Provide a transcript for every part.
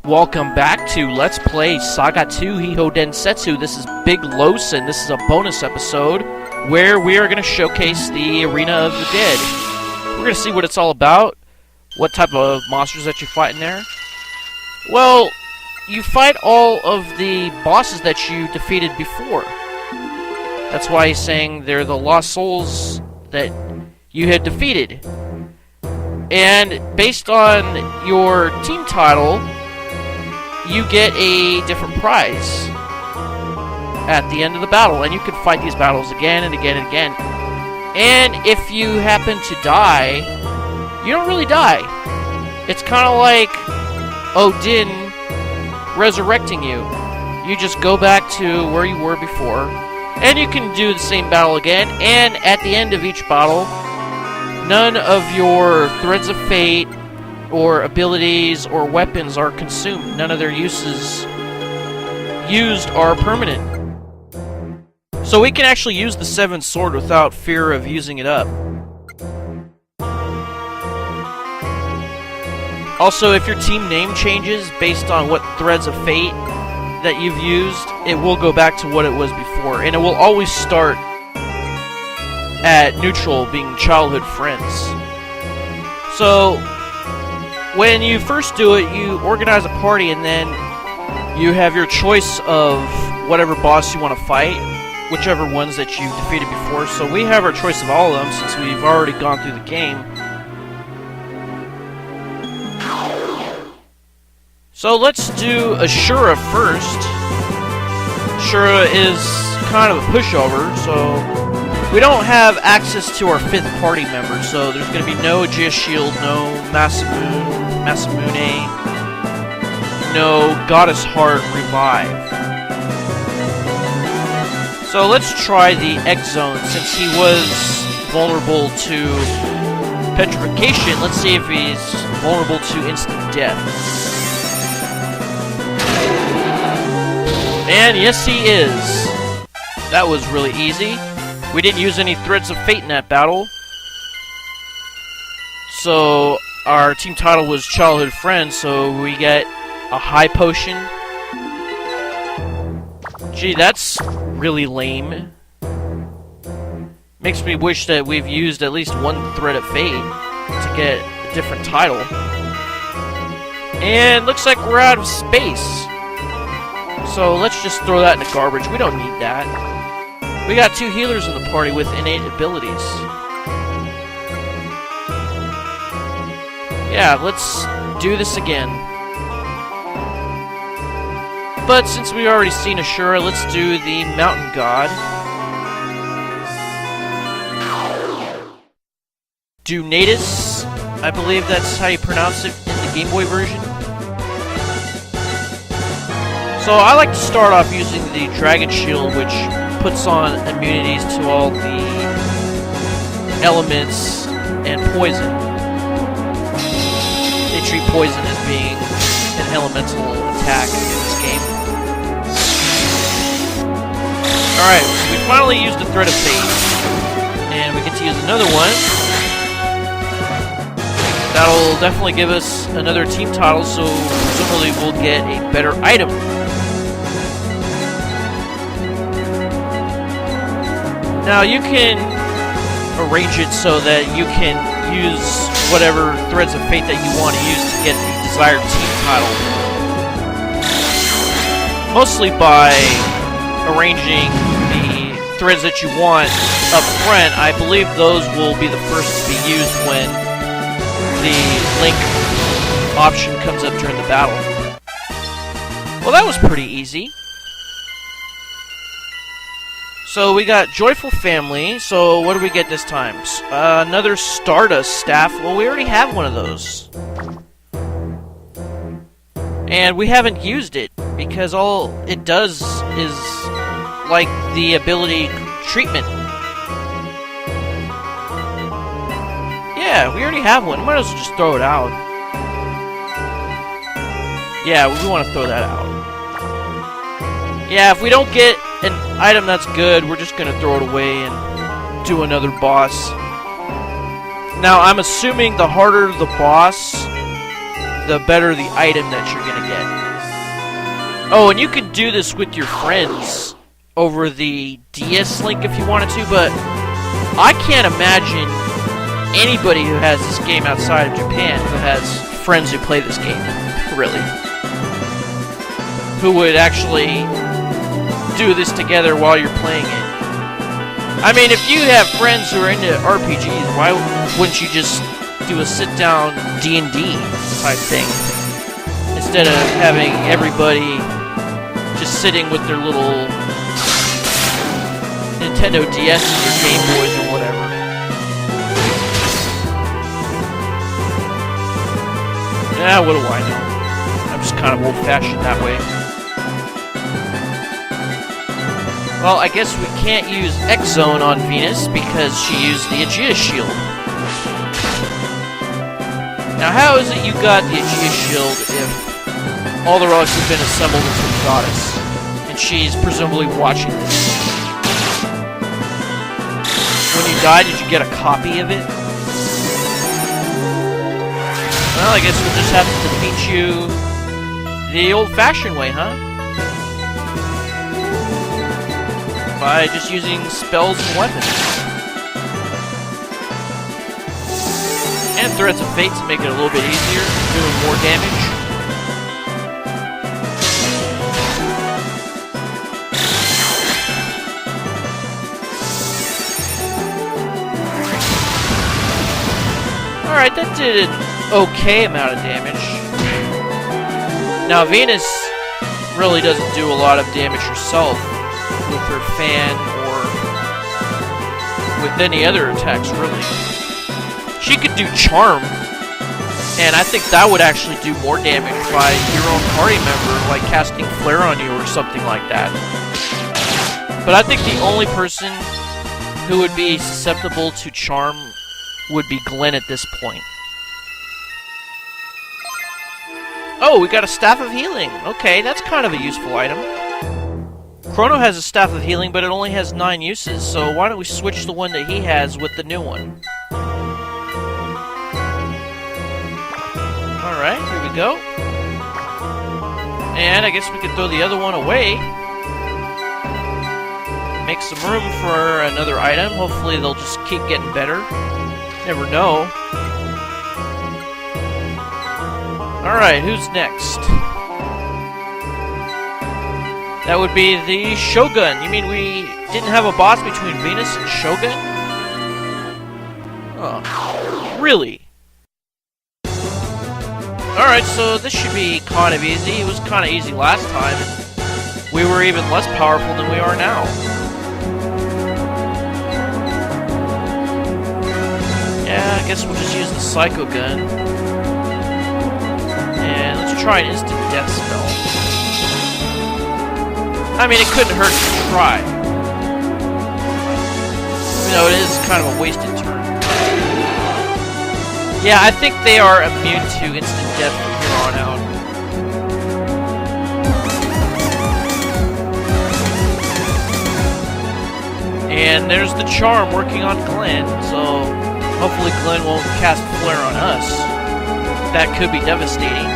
Welcome back to Let's Play SaGa 2 Hihou Densetsu. This is Big Los, and this is a bonus episode where we are going to showcase the Arena of the Dead. We're going to see what it's all about, what type of monsters that you fight in there. Well, you fight all of the bosses that you defeated before. That's why he's saying they're the lost souls that you had defeated. And based on your team title, you get a different prize at the end of the battle, and you can fight these battles again and again and again. And if you happen to die, you don't really die. It's kind of like Odin resurrecting you. You just go back to where you were before, and you can do the same battle again, and at the end of each battle, none of your threads of fate or abilities or weapons are consumed. None of their uses used are permanent. So we can actually use the Seventh Sword without fear of using it up. Also, if your team name changes based on what threads of fate that you've used, it will go back to what it was before, and it will always start at neutral, being childhood friends. So when you first do it, you organize a party, and then you have your choice of whatever boss you want to fight, whichever ones that you defeated before. So we have our choice of all of them since we've already gone through the game. So let's do Ashura first. Ashura is kind of a pushover, so we don't have access to our 5th party member, so there's going to be no Jia Shield, no Masamune, no Goddess Heart Revive. So let's try the X Zone. Since he was vulnerable to petrification, let's see if he's vulnerable to instant death. And yes, he is. That was really easy. We didn't use any threads of fate in that battle. So our team title was Childhood Friends, so we get a high potion. Gee, that's really lame. Makes me wish that we've used at least one thread of fate to get a different title. And looks like we're out of space. So let's just throw that in the garbage. We don't need that. We got 2 healers in the party with innate abilities. Yeah, let's do this again. But since we've already seen Ashura, let's do the Mountain God. Dunatis, I believe that's how you pronounce it in the Game Boy version. So I like to start off using the Dragon Shield, which puts on immunities to all the elements and poison. They treat poison as being an elemental attack in this game. Alright, so we finally used the Thread of Fate, and we get to use another one. That'll definitely give us another team title, so presumably we'll get a better item. Now you can arrange it so that you can use whatever threads of fate that you want to use to get the desired team title. Mostly by arranging the threads that you want up front. I believe those will be the first to be used when the link option comes up during the battle. Well, that was pretty easy. So we got Joyful Family. So what do we get this time? Another Stardust Staff. Well, we already have one of those. And we haven't used it, because all it does is like the ability treatment. Yeah, we already have one. Might as well just throw it out. Yeah, we want to throw that out. Yeah, if we don't get an item that's good, we're just gonna throw it away and do another boss. Now, I'm assuming the harder the boss, the better the item that you're gonna get. Oh, and you could do this with your friends over the DS link if you wanted to, but I can't imagine anybody who has this game outside of Japan who has friends who play this game, really. Who would actually do this together while you're playing it. I mean, if you have friends who are into RPGs, why wouldn't you just do a sit-down D&D type thing? Instead of having everybody just sitting with their little Nintendo DS or Game Boys or whatever. Yeah, what do I know? I'm just kind of old-fashioned that way. Well, I guess we can't use X-Zone on Venus because she used the Aegis Shield. Now, how is it you got the Aegis Shield if all the relics have been assembled into the Dunatis, and she's presumably watching this? When you died, did you get a copy of it? Well, I guess we'll just have to defeat you the old-fashioned way, huh? By just using spells and weapons. And Threats of Fate to make it a little bit easier, doing more damage. Alright, that did an okay amount of damage. Now, Venus really doesn't do a lot of damage herself with her fan or with any other attacks, really. She could do Charm, and I think that would actually do more damage by your own party member, like casting Flare on you or something like that. But I think the only person who would be susceptible to Charm would be Glenn at this point. Oh, we got a Staff of Healing. Okay, that's kind of a useful item. Chrono has a Staff of Healing, but it only has 9 uses, so why don't we switch the one that he has with the new one? Alright, here we go. And I guess we could throw the other one away. Make some room for another item. Hopefully they'll just keep getting better. Never know. Alright, who's next? That would be the Shogun. You mean we didn't have a boss between Venus and Shogun? Oh, really? Alright, so this should be kind of easy. It was kind of easy last time, and we were even less powerful than we are now. Yeah, I guess we'll just use the Psycho Gun. And let's try an instant death spell. I mean, it couldn't hurt to try. You know, it is kind of a wasted turn. Yeah, I think they are immune to instant death from here on out. And there's the charm working on Glenn, so hopefully Glenn won't cast Flare on us. That could be devastating.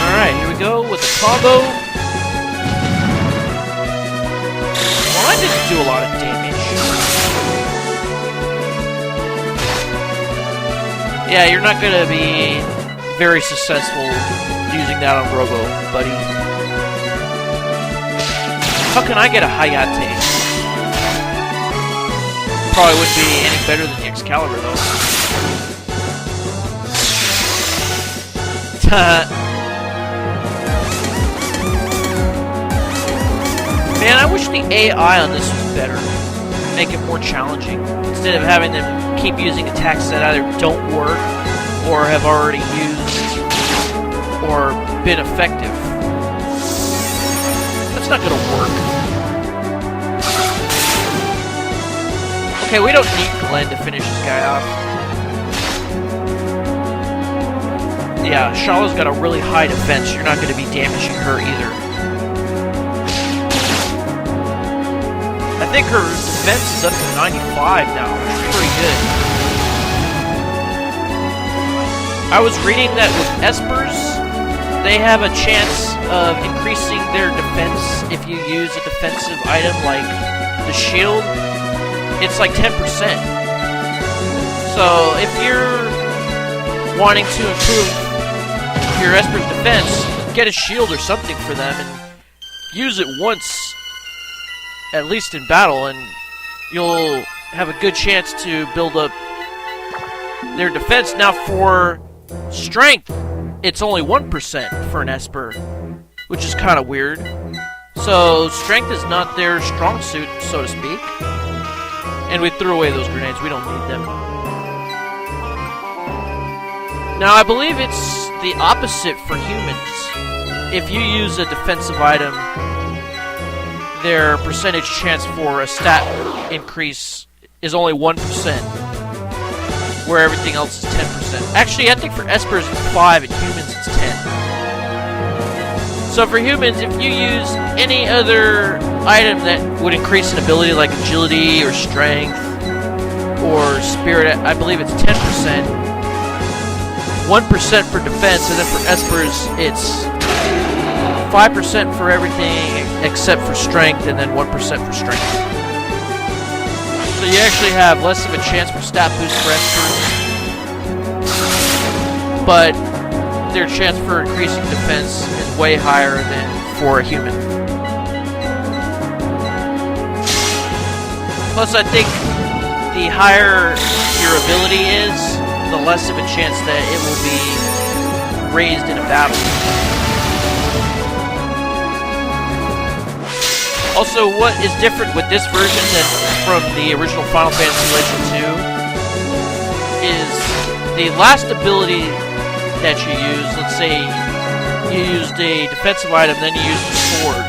Alright, here we go with the combo. Well, I didn't do a lot of damage. Yeah, you're not gonna be very successful using that on Robo, buddy. How can I get a Hayate? Probably wouldn't be any better than the Excalibur, though. Man, I wish the AI on this was better. Make it more challenging. Instead of having them keep using attacks that either don't work or have already used or been effective. That's not gonna work. Okay, we don't need Glenn to finish this guy off. Yeah, Shala's got a really high defense. You're not gonna be damaging her either. I I think her defense is up to 95 now, which is pretty good. I was reading that with Espers, they have a chance of increasing their defense if you use a defensive item like the shield. It's like 10%. So if you're wanting to improve your Esper's defense, get a shield or something for them and use it once, at least in battle, and you'll have a good chance to build up their defense. Now for strength, it's only 1% for an Esper, which is kind of weird. So strength is not their strong suit, so to speak. And we threw away those grenades, we don't need them. Now I believe it's the opposite for humans. If you use a defensive item, their percentage chance for a stat increase is only 1%, where everything else is 10%. Actually, I think for Espers it's 5 and humans it's 10. So for humans, if you use any other item that would increase an ability like agility or strength or spirit, I believe it's 10%, 1% for defense, and then for Espers it's 5% for everything except for strength, and then 1% for strength. So you actually have less of a chance for stat boost for Espers, but their chance for increasing defense is way higher than for a human. Plus, I think the higher your ability is, the less of a chance that it will be raised in a battle. Also, what is different with this version than from the original Final Fantasy Legend 2 is the last ability that you use. Let's say you used a defensive item, then you used a sword.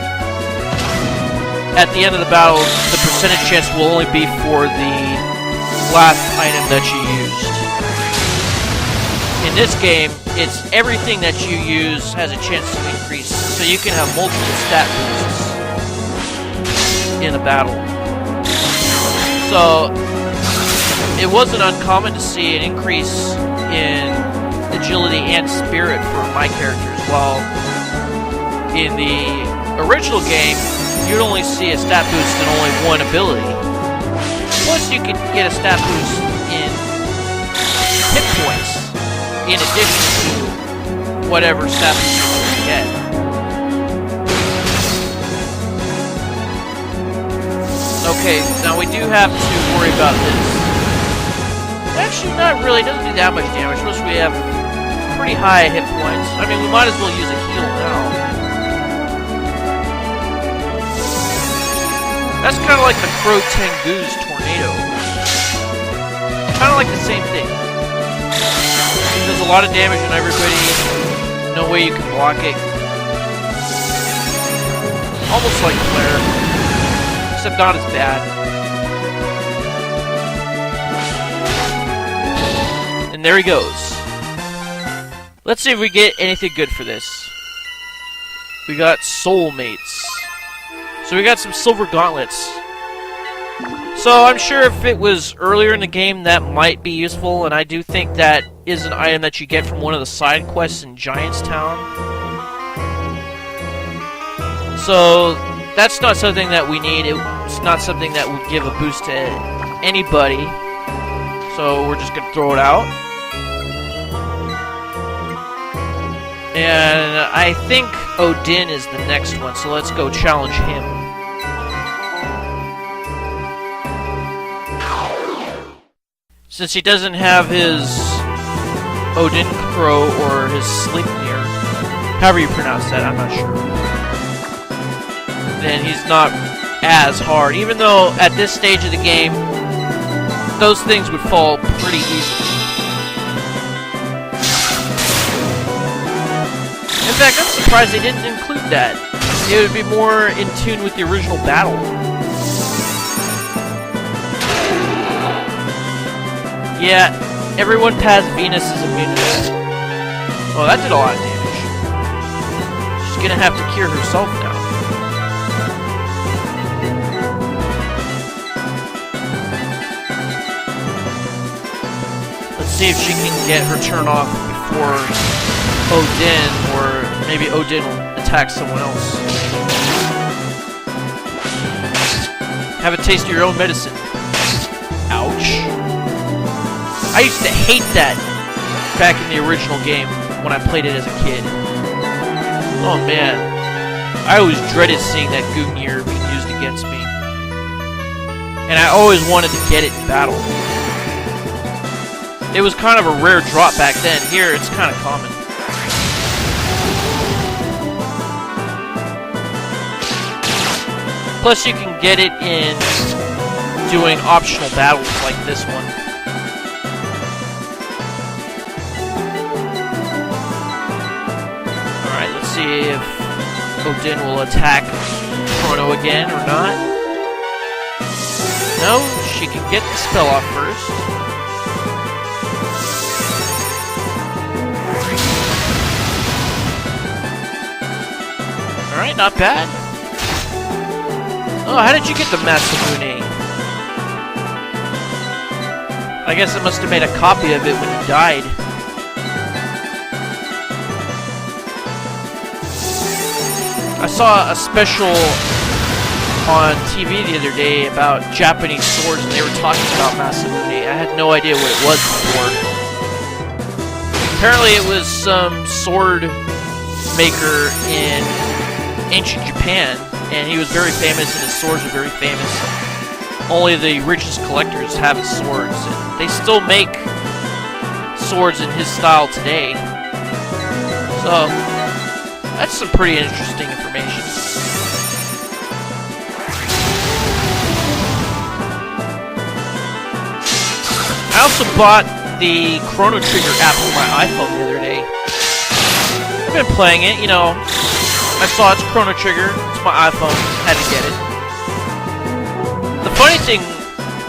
At the end of the battle, the percentage chance will only be for the last item that you used. In this game, it's everything that you use has a chance to increase, so you can have multiple stat boosts in a battle. So it wasn't uncommon to see an increase in agility and spirit for my characters, while in the original game you'd only see a stat boost in only one ability. Plus you could get a stat boost in hit points in addition to whatever stat boost you get. Okay, now we do have to worry about this. Actually, not really. It doesn't do that much damage. Most we have pretty high hit points. I mean, we might as well use a heal now. That's kind of like the Crow Tengu's tornado. Kind of like the same thing. It does a lot of damage on everybody. No way you can block it. Almost like Flare. Except not as bad. And there he goes. Let's see if we get anything good for this. We got soulmates. So we got some silver gauntlets. So I'm sure if it was earlier in the game that might be useful, and I do think that is an item that you get from one of the side quests in Giantstown. So that's not something that we need. It's not something that would give a boost to anybody. So we're just going to throw it out. And I think Odin is the next one, so let's go challenge him. Since he doesn't have his Odin Crow or his Sleipnir, however you pronounce that, I'm not sure, then he's not as hard, even though at this stage of the game those things would fall pretty easily. In fact, I'm surprised they didn't include that. It would be more in tune with the original battle. Yeah, everyone past Venus is immune to that. Well, that did a lot of damage. She's gonna have to cure herself now. See if she can get her turn off before Odin, or maybe Odin will attack someone else. Have a taste of your own medicine. Ouch. I used to hate that back in the original game when I played it as a kid. Oh man. I always dreaded seeing that Gungnir being used against me. And I always wanted to get it in battle. It was kind of a rare drop back then. Here, it's kind of common. Plus, you can get it in doing optional battles like this one. Alright, let's see if Odin will attack Chrono again or not. No, she can get the spell off first. Alright, not bad. Oh, how did you get the Masamune? I guess it must have made a copy of it when he died. I saw a special on TV the other day about Japanese swords, and they were talking about Masamune. I had no idea what it was before. Apparently it was some sword maker in ancient Japan, and he was very famous, and his swords were very famous. Only the richest collectors have his swords, and they still make swords in his style today. So, that's some pretty interesting information. I also bought the Chrono Trigger app for my iPhone the other day. I've been playing it, you know. I saw it's Chrono Trigger, it's my iPhone, had to get it. The funny thing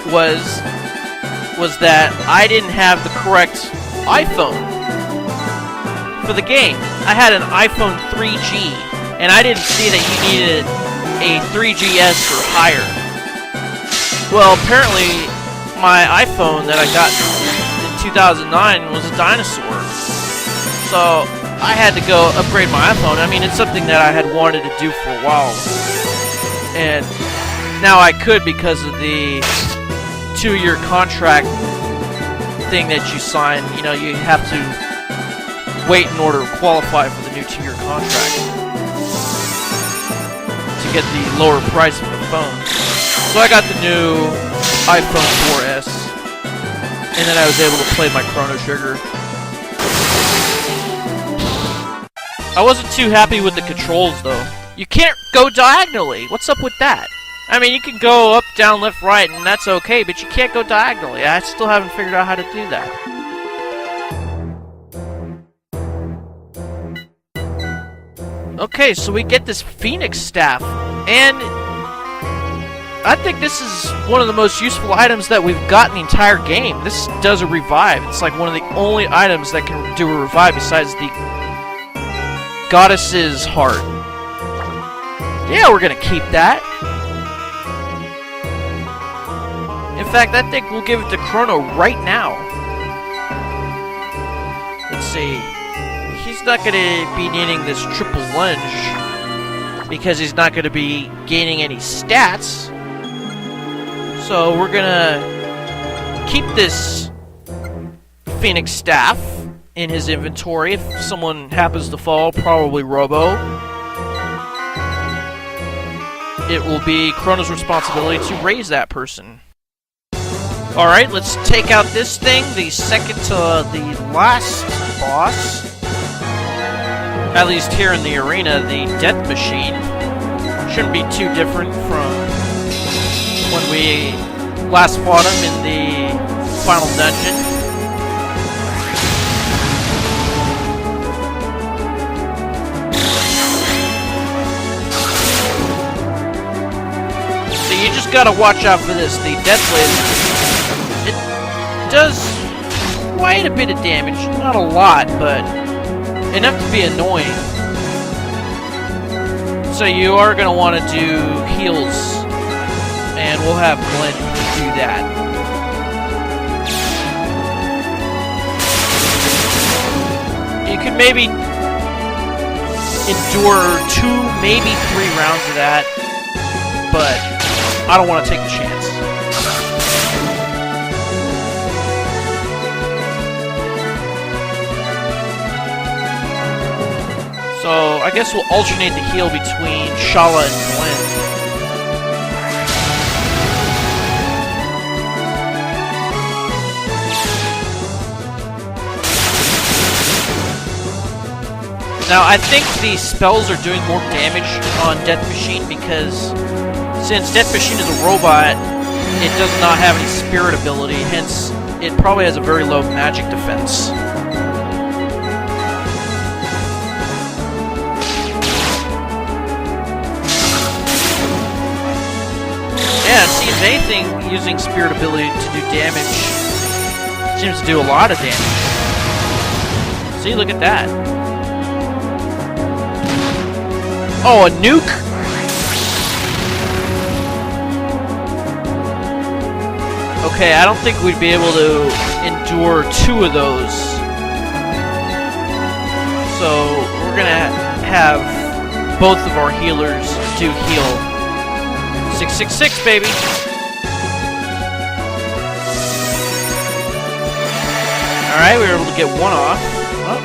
was that I didn't have the correct iPhone for the game. I had an iPhone 3G, and I didn't see that you needed a 3GS or higher. Well, apparently my iPhone that I got in 2009 was a dinosaur. So I had to go upgrade my iPhone. I mean, it's something that I had wanted to do for a while. And now I could because of the 2-year contract thing that you sign. You know, you have to wait in order to qualify for the new 2-year contract to get the lower price of the phone. So I got the new iPhone 4S, and then I was able to play my Chrono Trigger. I wasn't too happy with the controls, though. You can't go diagonally. What's up with that? I mean, you can go up, down, left, right, and that's okay, but you can't go diagonally. I still haven't figured out how to do that. Okay, so we get this Phoenix Staff, and I think this is one of the most useful items that we've got in the entire game. This does a revive. It's like one of the only items that can do a revive besides the Goddess's Heart. Yeah, we're gonna keep that. In fact, I think we'll give it to Chrono right now. Let's see. He's not gonna be needing this triple lunge because he's not gonna be gaining any stats. So we're gonna keep this Phoenix Staff in his inventory. If someone happens to fall, probably Robo, it will be Chrono's responsibility to raise that person. Alright, let's take out this thing, the second to the last boss. At least here in the arena, the Death Machine. Shouldn't be too different from when we last fought him in the final dungeon. So you just gotta watch out for this. The Death Laser, it does quite a bit of damage. Not a lot, but enough to be annoying. So you are gonna want to do heals, and we'll have Glenn do that. could maybe endure 2, maybe 3 rounds of that, but I don't want to take the chance. So I guess we'll alternate the heal between Shala and Glenn. Now, I think these spells are doing more damage on Death Machine because since Death Machine is a robot, it does not have any spirit ability, hence it probably has a very low magic defense. Yeah, it seems anything using spirit ability to do damage seems to do a lot of damage. See, look at that. Oh, a nuke? Okay, I don't think we'd be able to endure 2 of those. So, we're gonna have both of our healers do heal. 666, baby! Alright, we were able to get 1 off. Oh.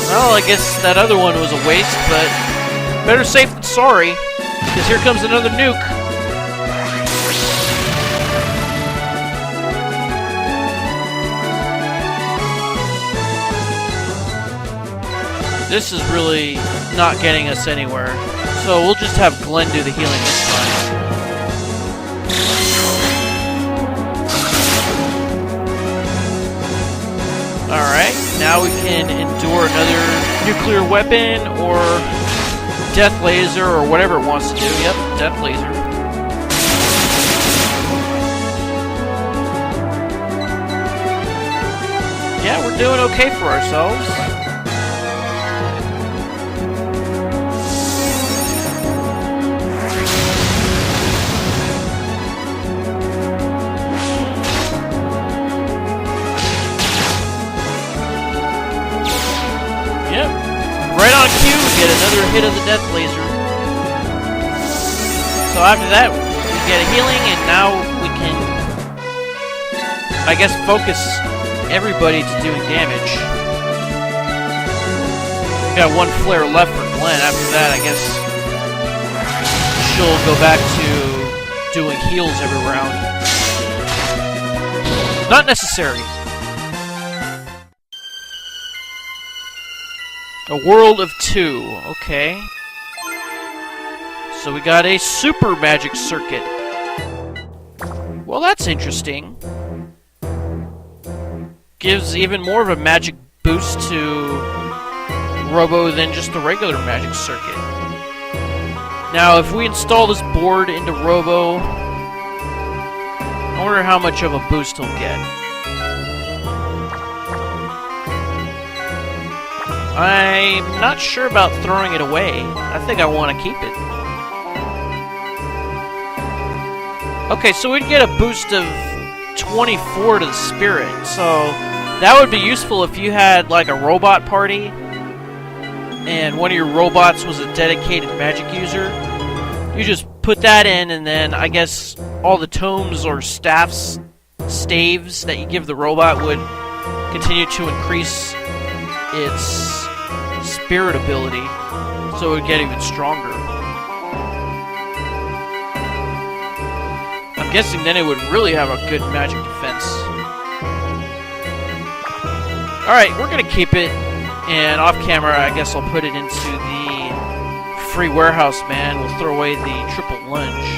Well, I guess that other one was a waste, but better safe than sorry, because here comes another nuke. This is really not getting us anywhere. So we'll just have Glenn do the healing this time. Alright, now we can endure another nuclear weapon or death laser or whatever it wants to do. Yep, death laser. Yeah, we're doing okay for ourselves. Yep. Right on cue, we get another hit of the death laser. So after that, we get a healing, and now we can, I guess, focus everybody to doing damage. We got 1 flare left for Glenn. After that, I guess she'll go back to doing heals every round. Not necessary. A world of 2. Okay. So we got a super magic circuit. Well, that's interesting. Gives even more of a magic boost to Robo than just the regular magic circuit. Now, if we install this board into Robo, I wonder how much of a boost he'll get. I'm not sure about throwing it away. I think I want to keep it. Okay, so we'd get a boost of 24 to the spirit, so that would be useful if you had like a robot party and one of your robots was a dedicated magic user. You just put that in, and then I guess all the tomes or staves that you give the robot would continue to increase its spirit ability, so it would get even stronger. I'm guessing then it would really have a good magic defense. Alright, we're gonna keep it, and off camera I guess I'll put it into the free warehouse man. We'll throw away the triple lunge.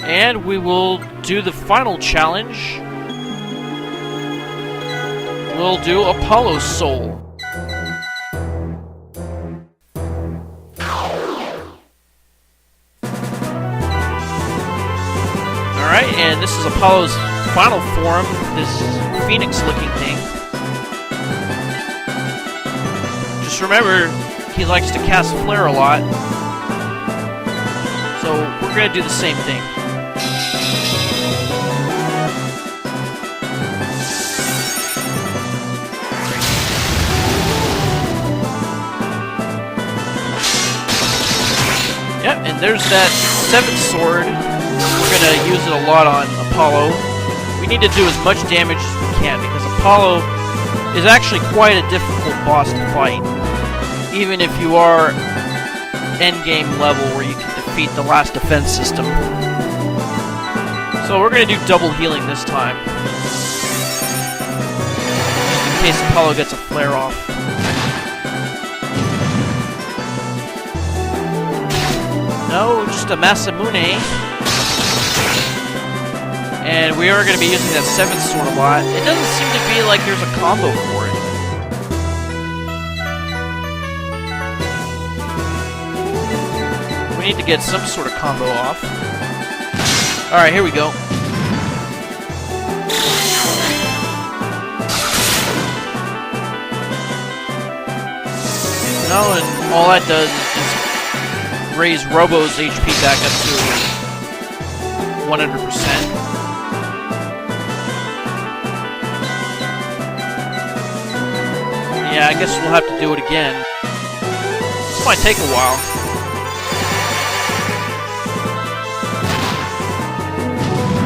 And we will do the final challenge. We'll do Apollo's Soul. Alright, and this is Apollo's final form, this phoenix-looking thing. Just remember, he likes to cast Flare a lot. So, we're gonna do the same thing. there's that 7th sword. We're gonna use it a lot on Apollo. We need to do as much damage as we can, because Apollo is actually quite a difficult boss to fight. Even if you are endgame level where you can defeat the last defense system. So we're gonna do double healing this time. Just in case Apollo gets a flare off. No, just a Masamune. And we are going to be using that 7th sword a lot. It doesn't seem to be like there's a combo for it. We need to get some sort of combo off. Alright, here we go. No, and all that does is just raise Robo's HP back up to 100%. Yeah, I guess we'll have to do it again. This might take a while.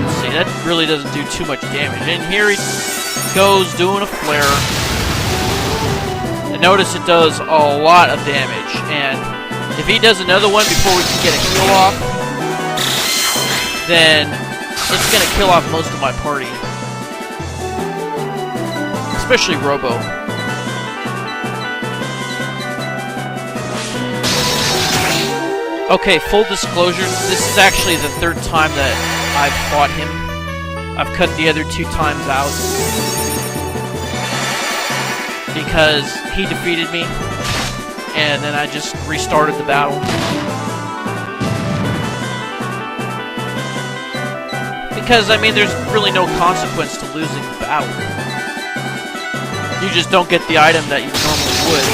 Let's see, that really doesn't do too much damage. And here he goes doing a flare. And notice it does a lot of damage. And if he does another one before we can get a heal off, then it's going to kill off most of my party. Especially Robo. Okay, full disclosure, this is actually the 3rd time that I've fought him. I've cut the other 2 times out. Because he defeated me, and then I just restarted the battle. Because, I mean, there's really no consequence to losing the battle. You just don't get the item that you normally would.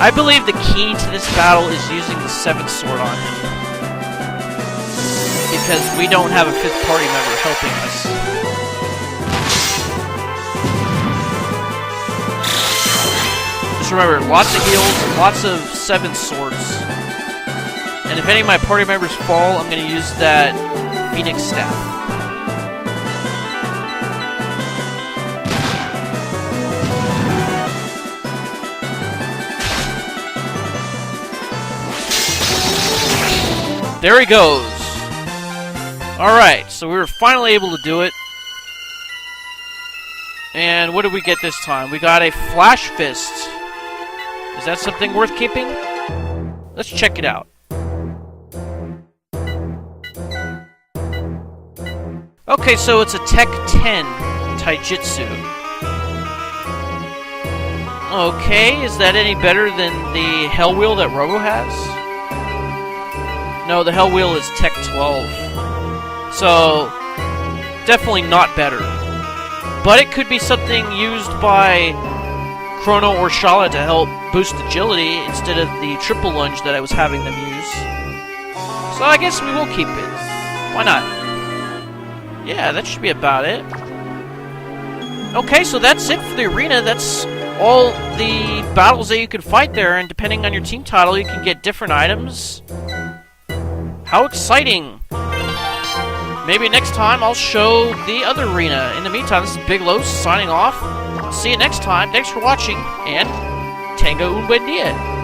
I believe the key to this battle is using the 7th sword on him. Because we don't have a 5th party member helping us. Just remember, lots of heals, lots of 7th swords. And if any of my party members fall, I'm going to use that Phoenix Staff. There he goes. Alright, so we were finally able to do it. And what did we get this time? We got a Flash Fist. Is that something worth keeping? Let's check it out. Okay, so it's a Tech 10 Taijutsu. Okay, is that any better than the Hell Wheel that Robo has? No, the Hell Wheel is Tech 12. So, definitely not better. But it could be something used by Chrono or Shala to help boost agility instead of the triple lunge that I was having them use. So I guess we will keep it. Why not? Yeah, that should be about it. Okay, so that's it for the arena. That's all the battles that you can fight there, and depending on your team title, you can get different items. How exciting! Maybe next time I'll show the other arena. In the meantime, this is Big Los signing off. I'll see you next time. Thanks for watching, and Tenga un buen dia!